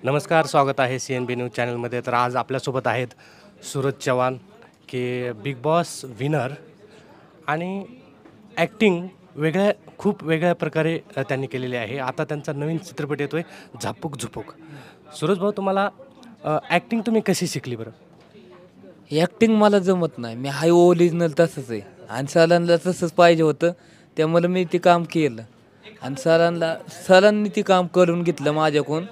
नमस्कार, स्वागत आहे CNB न्यूज चॅनलमध्ये. तर आज आपल्यासोबत आहेत सूरज चव्हाण, की बिग बॉस विनर आणि ॲक्टिंग खूप वेगळ्या प्रकारे त्यांनी केलेली आहे. आता त्यांचा नवीन चित्रपट येतो आहे झापूक झुपूक. सूरज भाऊ, तुम्हाला ॲक्टिंग तुम्ही कशी शिकली बरं? ॲक्टिंग मला जमत नाही. मी हाय ओरिजिनल तसंच आहे आणि सरांना तसंच पाहिजे होतं. त्यामुळे मी ते काम केलं आणि सरांनी ते काम करून घेतलं माझ्याकडून.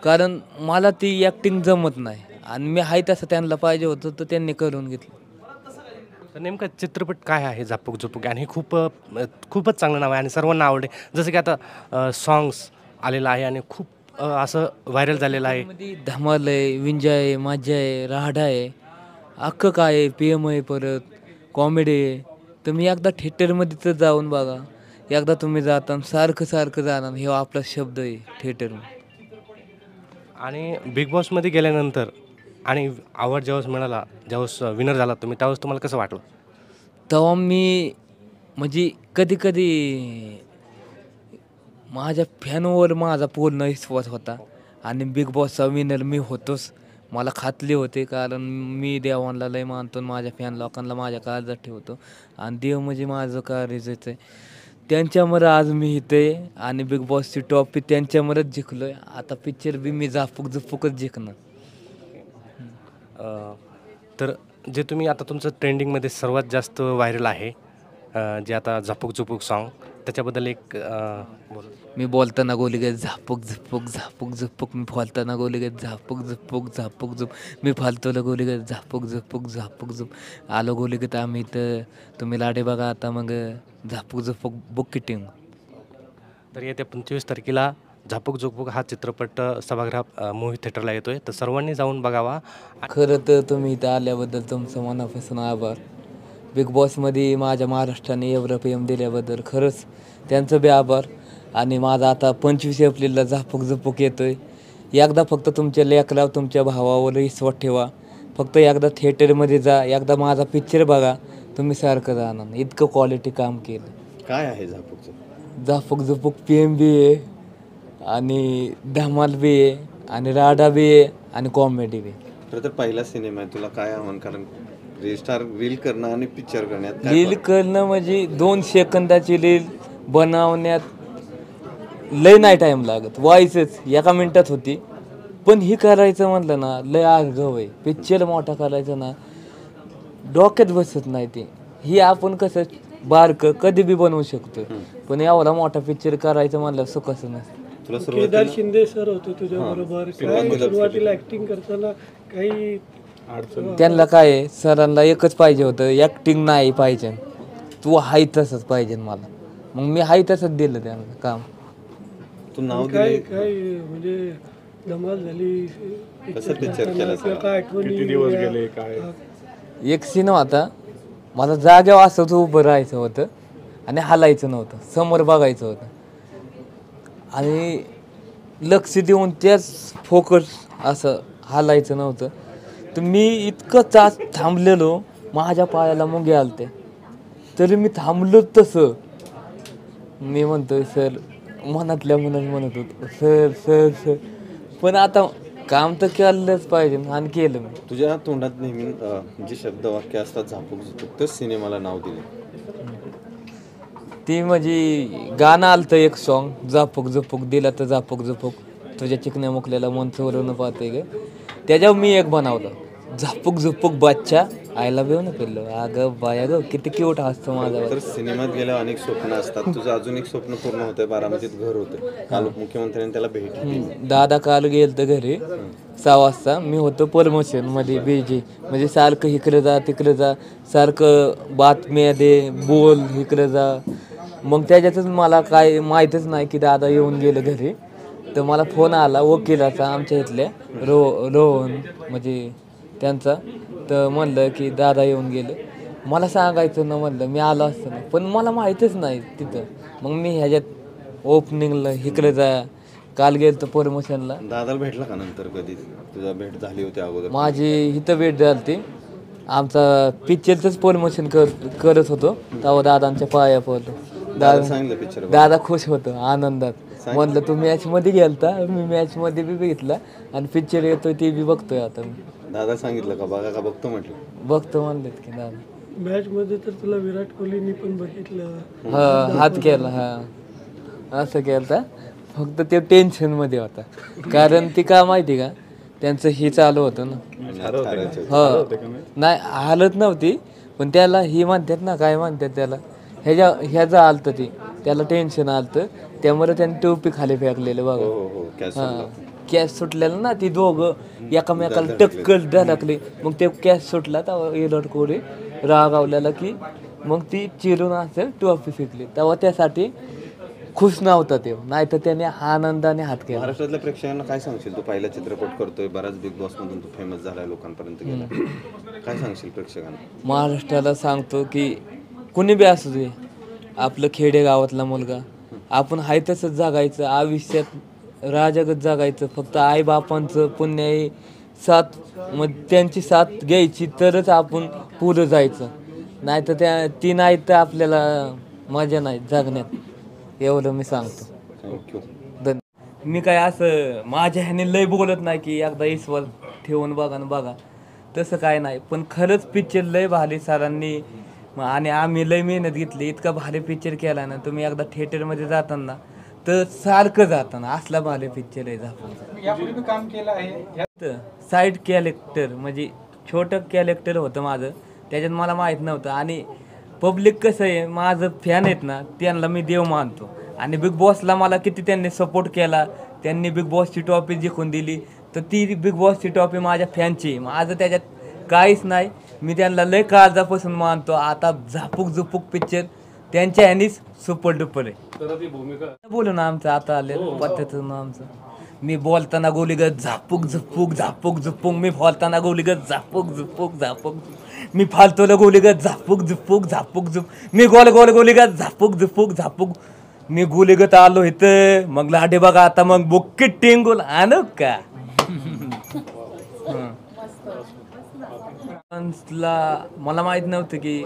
कारण मला ती ॲक्टिंग जमत नाही आणि मी हाय तसं त्यांना पाहिजे होतं तर त्यांनी करून घेतलं. तर नेमका चित्रपट काय आहे झापूक झुपूक? आणि हे खूपच चांगलं नाव आहे आणि सर्वांना आवडे. जसं की आता सॉंग्स आलेलं आहे आणि खूप असं व्हायरल झालेलं आहे. मध्ये धमाल आहे, विंजा आहे, माझ्या आहे, राहाडा आहे, अख्खं काय आहे, PM आहे, परत कॉमेडी आहे. तुम्ही एकदा थिएटरमध्ये तर जाऊन बघा. एकदा तुम्ही जाता सारखं सारखं जाणार. हे आपला शब्द आहे थिएटरमध्ये. आणि बिग बॉसमध्ये गेल्यानंतर आणि आवड ज्यावेळेस मिळाला, ज्यावेळेस विनर झाला तुम्ही, त्यावेळेस तुम्हाला कसं वाटलं? तेव्हा मी म्हणजे कधी कधी माझ्या फॅनवर माझा पूर्ण विश्वास होता आणि बिग बॉसचा विनर मी होतोच. मला खात्री होते कारण मी देवांना लय मानतो आणि माझ्या फॅन लोकांना माझ्या काळजात ठेवतो आणि देव म्हणजे माझं कार्यच आहे. त्यांच्यामुळे आज मी इथे आणि बिग बॉसची ट्रॉफी त्यांच्यामुळेच जिंकलो आहे. आता पिक्चर बी मी झापूक झुपूकच जिंकणार. तर जे तुम्ही आता तुमचं ट्रेंडिंगमध्ये सर्वात जास्त व्हायरल आहे, जे आता झापूक झुपूक सॉन्ग, त्याच्याबद्दल एक बोला. मी बोलताना गोली घेत झापूक झुपूक झापूक झुपूक, मी बोलताना गोली घेत झापूक झुपूक झापूक झुप, मी फालतूला गोली घेत झापूक झुपूक झापूक झुप, आलो गोली घेत आम्ही तर तुम्ही लाडे बघा आता मग झापूक झुपूक बुक टीम. तर येत्या 25 तारखेला झापूक झुपूक हा चित्रपट सभागृह मूव्ही थिएटरला येतोय, तर सर्वांनी जाऊन बघावा. खरं तर तुम्ही इथं आल्याबद्दल तुमचं मनापासून आभार. बिग बॉसमध्ये माझ्या महाराष्ट्राने एवढं प्रेम दिल्याबद्दल खरंच त्यांचं बी आभार. आणि माझा आता 25 एप्रिलला झापूक झुपूक येतोय. एकदा फक्त तुमच्या लेकरावर तुमच्या भावावर विश्वास ठेवा. फक्त एकदा थिएटरमध्ये जा, एकदा माझा पिक्चर बघा, तुम्ही सारखं जाणार. इतकं क्वालिटी काम केलं. काय आहे झापूक झुपूक? झापूक झुपूक PM बी आहे आणि धमाल बी आहे आणि राडा बी आहे आणि कॉमेडी बी. खरं तर पहिला सिनेमा आहे, तुला काय आव्हान? कारण रील करणं आणि पिक्चर करण्यात काय रील फरक? करणं म्हणजे 2 सेकंदाची रील बनवण्यात लय नाही टाईम लागत. व्हायचंच एका मिनटात होती. पण ही करायचं म्हटलं ना लय आगाऊ आहे. पिक्चर मोठा करायचं ना डोक्यात बसत नाही ते. ही आपण कसं बारकं कधी बी बनवू शकतो, पण एवढा मोठा पिक्चर करायचं म्हणलं सुखाचं नसतं. तुला केदार सुरुवातीला शिंदे सर होते तुझ्याबरोबर. काय सुरुवातीला ऍक्टिंग करताना काही अडचण? त्यांना काय आहे, सरांना एकच पाहिजे होतं, ॲक्टिंग नाही पाहिजे, तू हाय तसंच पाहिजे मला. मग मी हाय तसंच दिलं त्यांना काम. तू नाव काय दिले काय म्हणजे धमाल झाली कसं पिक्चर केलं किंवा काय आठवणी काय? एक सीन होता, मला जागेवर असंच उभं राहायचं होतं आणि हालायचं नव्हतं, समोर बघायचं होतं आणि लक्ष देऊन त्याच फोकस असं हालायचं नव्हतं. तर मी इतकं थांबलेलो, माझ्या पायाला मुंगे आलते तरी मी थांबलो तसं. मी म्हणतोय सर, मनातल्या मनात म्हणत होतो सर सर सर, पण आता काम तर केलंच पाहिजे आणि केलं मी. तुझ्या तोंडात नेहमी जे शब्द वाक्य असतात झापूक झुपूक, तर सिनेमाला नाव दिले. ती म्हणजे गाणं आलतं एक सॉन्ग, झापूक झुपूक दिला तर झापूक झुपूक, तुझ्या चिकन्या मुकल्याला मन चोरून पाहते ग, त्याच्यावर मी एक बनवलं, झापूक झुपूक बादशा आय लव्ह यू ना पिल्लो. अगं बाया ग किती क्यूट असतं माझा. तर सिनेमात गेल्यावर अनेक स्वप्न असतात. तुझं अजून एक स्वप्न पूर्ण होतंय, बारामतीत घर होतं. काल मुख्यमंत्र्यांनी त्याला भेट दिली. दादा काल गेलं तर घरी 6 वाजता. मी होतो प्रमोशनमध्ये बिजी, म्हणजे सारखं इकडे जा तिकडे जा, सारखं बातम्या दे बोल इकडे जा. मग त्याच्यातच मला काय माहीतच नाही की दादा येऊन गेलं घरी. तर मला फोन आला वकिलाचा आमच्या इथल्या रोहन म्हणजे त्यांचा. तर म्हणलं की दादा येऊन गेलं. मला सांगायचं ना, म्हणलं मी आलो असतं ना, पण मला माहीतच नाही तिथं. मग मी ह्याच्यात ओपनिंगला इकडे जा, काल गेलं तर प्रमोशनला. दादाला भेटला का नंतर कधी? तुझा भेट झाली होती अगोदर? माझी इथं भेट झाली. आमचा पिक्चरचंच प्रमोशन करत होतो तेव्हा दादांच्या पाया पडलो. दादा सांगितलं पिक्चर दादा खुश होतो आनंदात. म्हणलं तू मॅचमध्ये गेलता, मी मॅचमध्ये बी बघितला आणि पिक्चर येतोय ते बी बघतोय आता मी. दादा सांगितलं का बघा का बघतो म्हटलं? बघतो म्हणलेत की दादा. मॅच मध्ये तर तुला विराट कोहलीनी पण बघितलं. हा हात केला, हा असं केलं. फक्त ते टेन्शनमध्ये होता, कारण ती का माहिती का, त्यांचं हे चालू होतं ना. हो नाही हालत नव्हती, पण त्याला ही म्हणतात ना, काय म्हणतात त्याला, ह्याचं आलतं ती, त्याला टेन्शन आलतं, त्यामुळे त्याने टोपी खाली फेकलेलं बघा. हो हा कॅच सुटलेलं ना, ती दोघं एकामेकाला टक्कल धडकली, मग ते कॅच सुटला तेव्हा विराट कोहली रागावलेला की मग ती चिरून असेल टोपी फेकली, तेव्हा त्यासाठी खुश नव्हता ते, नाही तर त्याने आनंदाने हात केला. महाराष्ट्रातल्या प्रेक्षकांना काय सांगशील? तू पहिला चित्रपट करतोय, बराच बिग बॉस मधून तू फेमस झालाय, लोकांपर्यंत गेला, काय सांगशील प्रेक्षकांना? महाराष्ट्राला सांगतो की कुणी बी असू दे, आपलं खेडेगावातला मुलगा, आपण हाय तसंच जगायचं, आयुष्यात राजागत जगायचं. फक्त आईबापांचं पुण्य आहे, साथ मग त्यांची साथ घ्यायची तरच आपण पुढं जायचं, नाही तर ती नाही तर आपल्याला मजा नाही जगण्यात, एवढं मी सांगतो. थँक्यू. मी काय असं माझ्या ह्याने लय बोलत नाही की एकदा ईश्वर ठेवून बघा ना बघा, तसं काय नाही. पण खरंच पिक्चर लय भारी सरांनी आणि आम्ही लय मेहनत घेतली, इतका भारी पिक्चर केला ना. तुम्ही एकदा थिएटरमध्ये जाताना तर सारखं जाताना असला भारी पिक्चर आहे. यापूर्वी काम केलं आहे. साईड कॅरेक्टर म्हणजे छोटं कॅरेक्टर होतं माझं, त्याच्यात मला माहीत नव्हतं. आणि पब्लिक कसं आहे, माझं फॅन आहेत ना, त्यांना मी देव मानतो. आणि बिग बॉसला मला किती त्यांनी सपोर्ट केला, त्यांनी बिग बॉसची ट्रॉफी जिंकून दिली, तर ती बिग बॉसची ट्रॉफी माझ्या फॅनची, माझं त्याच्यात काहीच नाही. मी त्यांना लय काळजापासून मानतो. आता झापूक झुपूक पिक्चर त्यांच्या ह्यानीच सुपर डुपर आहे. बोलू ना आमचं आता आलेलं पद्धतीचं ना आमचं. मी बोलताना गोलीगत झापूक झुपूक झापूक झुपूक, मी बोलताना गोलीगत झापूक झुपूक झापूक, मी फालतोला गोलीगत झापूक झुपूक झापूक झुप, मी गोल गोल गोलीगत झापूक झुपूक झापूक, मी गोलीगत आलो इथं. मग लाडे बघा आता मग बुक्कीट टिंगूल आणू का. मला माहित नव्हतं की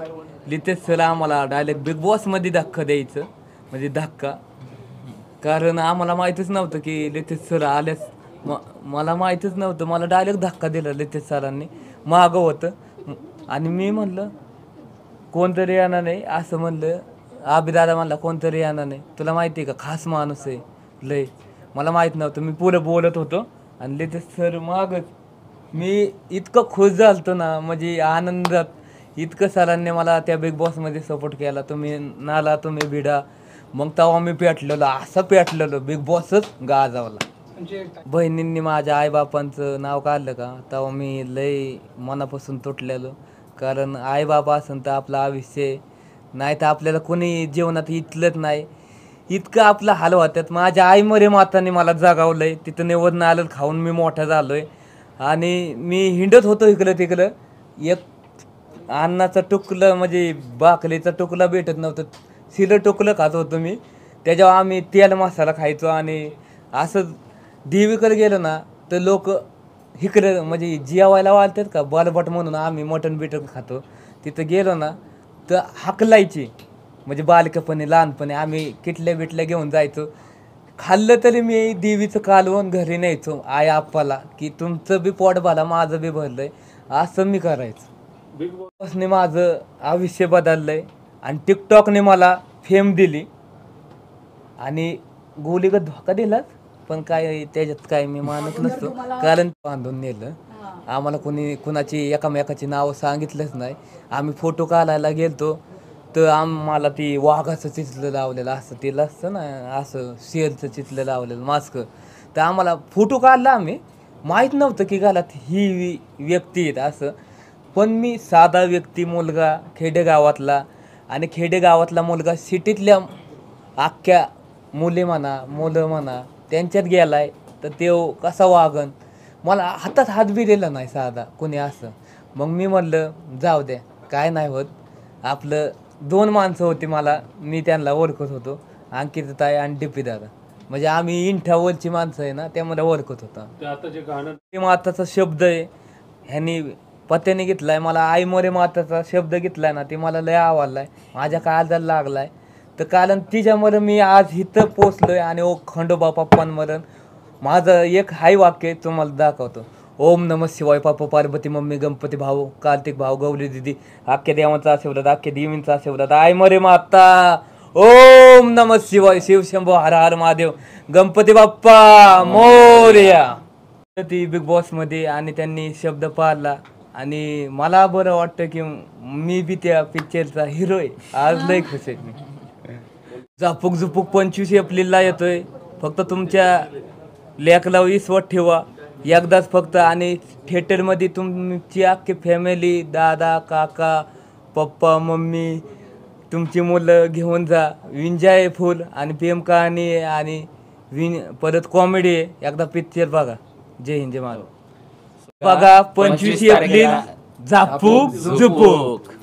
लितेश सर आम्हाला डायरेक्ट बिग बॉस मध्ये धक्का द्यायचं, म्हणजे धक्का, कारण आम्हाला माहीतच नव्हतं की लितेश सर आल्यास. मला माहीतच नव्हतं, मला डायरेक्ट धक्का दिला लितेश सरांनी, मागं होतं. आणि मी म्हणलं कोणतरी येणार नाही, असं म्हणलं. आबिदादा म्हणला कोणतरी येणार नाही, तुला माहिती आहे का खास माणूस आहे लय. मला माहीत नव्हतं, मी पुढं बोलत होतो आणि लितेश सर मागच. मी इतकं खुश झालतो ना, म्हणजे आनंदात. इतकं सरांनी मला त्या बिग बॉसमध्ये सपोर्ट केला, तुम्ही नाला तुम्ही भिडा. मग तेव्हा मी पेटलेलो, असं पेटलेलो, बिग बॉसच गाजावला. बहिणींनी माझ्या आईबापांचं नाव काढलं का, तेव्हा मी लय मनापासून तुटलेलो. कारण आईबाबा असेल तर आपलं आयुष्य, नाही तर आपल्याला कोणी जीवनात इथलंच नाही. इतकं आपलं हाल होत्यात. माझ्या आईमरे माताने मला जगावलंय, तिथं निवडून आलं खाऊन मी मोठा झालोय. आणि मी हिंडत होतो इकडं तिकडं, एक अन्नाचं टुकलं म्हणजे भाकरीचं टुकलं भेटत नव्हतं, शिलं टुकलं खात होतो मी. त्याच्यावर आम्ही तेल मसाला खायचो. आणि असं देवीकडे गेलो ना तर लोक इकडं म्हणजे जेवायला वाळतात का बलबट म्हणून आम्ही मटण बिटन खातो. तिथं गेलो ना तर हाकलायची, म्हणजे बालकपणी लहानपणी आम्ही किटल्या बिटल्या घेऊन जायचो. खाल्लं तरी मी देवीचं कालवण घरी न्यायचो आई आप्पाला, की तुमचं बी पोट भरलं माझं बी भरलंय, असं मी करायचं. बिग बॉसने माझं आयुष्य बदललंय आणि टिकटॉकने मला फेम दिली आणि गोलीगत धोका दिलाच. पण काय त्याच्यात काय मी मानत नसतो, कारण बांधून नेलं आम्हाला. कुणाची एकामेकाची नावं सांगितलंच नाही. आम्ही फोटो काढायला गेलतो तर आम्हाला ती वाघाचं चित्र लावलेलं असं, तिला असतं ना असं शेरचं चित्र लावलेलं मास्क, तर आम्हाला फोटो काढला. आम्ही माहीत नव्हतं की घालात ही व्यक्ती आहेत असं. पण मी साधा व्यक्ती, मुलगा खेडेगावातला, आणि खेडेगावातला मुलगा सिटीतल्या अख्ख्या मुलं म्हणा त्यांच्यात गेलाय, तर ते कसा वागन. मला हातात हात बी दिला नाही साधा कोणी असं. मग मी म्हणलं जाऊ द्या, काय नाही होत. आपलं 2 माणसं होती मला, मी त्यांना ओळखत होतो, अंकिताताई आणि डिपी दादा, म्हणजे आम्ही इंठावरची माणसं आहे ना, त्यामध्ये ओळखत होता. ते माताचा शब्द आहे ह्यांनी पत्त्याने घेतलाय, मला आई मोरे माताचा शब्द घेतलाय ना, ते मला लय आवडलाय, माझ्या काळजाला लागलाय. तर कारण तिच्यामुळे मी आज इथं पोचलोय. आणि ओ खंडोबा पप्पांवर माझं एक हाय वाक्य तुम्हाला दाखवतो. ओम नमः शिवाय पापा पार्वती मम्मी गणपती भाऊ कार्तिक भाऊ गौरी दिदी अख्ख्या देवांचा आशीर्वाद अख्ख्या देवींचा आशीर्वाद आय मरे माता. ओम नमः शिवाय शिव शंभो हर हर महादेव गणपती बाप्पा मोरया. ती बिग बॉस मध्ये आणि त्यांनी शब्द पाळला आणि मला बरं वाटतं की मी बी त्या पिक्चरचा हिरो आहे. आज लय खुश आहे मी. झापूक झुपूक 25 एप्रिलला येतोय. फक्त तुमच्या लेकला विश्वास ठेवा एकदाच फक्त. आणि थिएटरमध्ये तुमची अख्खी फॅमिली दादा काका पप्पा मम्मी तुमची मुलं घेऊन जा. एन्जॉय फुल आणि प्रेम कहाणी आणि परत कॉमेडी आहे. एकदा पिक्चर बघा. जय हिंद जय महाराष्ट्र. बघा 25 एप्रिल झापूक झुपूक.